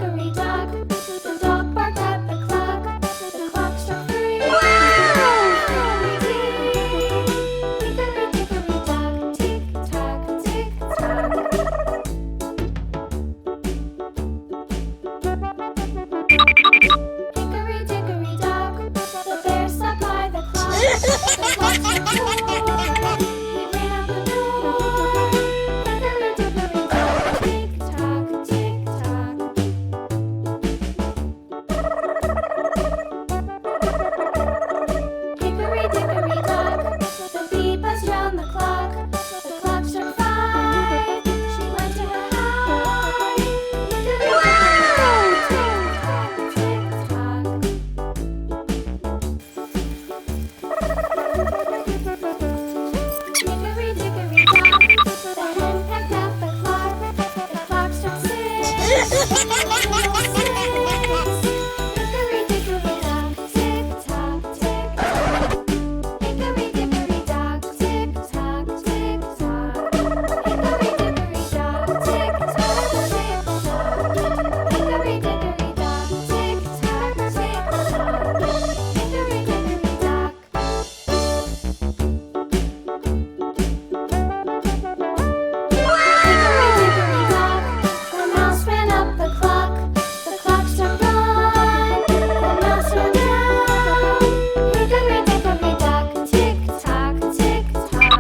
hickory dock. The dog barked at the clock. The clock struck 3. Hickory dickory dock, tick tock, tick tock. Hickory dickory dock, the bear sat by the clock. The clock struck 4. He ran out the door. Hickory dickory dock, tick tock, tick tock. Hickory dickory dock, the bee buzzed round the clock. The clock struck 5. She went to her hive. Hickory dickory dock, tick tock, tick tock. Hickory dickory dock, the hen pecked at the clock. The clock struck 6. Hickory dickory dock, tick tock, tick tock. Hickory dickory dock, tick tock, tick tock. Hickory dickory dock, tick tock, tick tock. Hickory dickory dock, tick tock, tick tock. Hickory dickory dock. Hickory dickory dock, the mouse ran up the clock. The clock struck 9. The mouse ran down. Hickory dickory dock, tick tock, tick tock.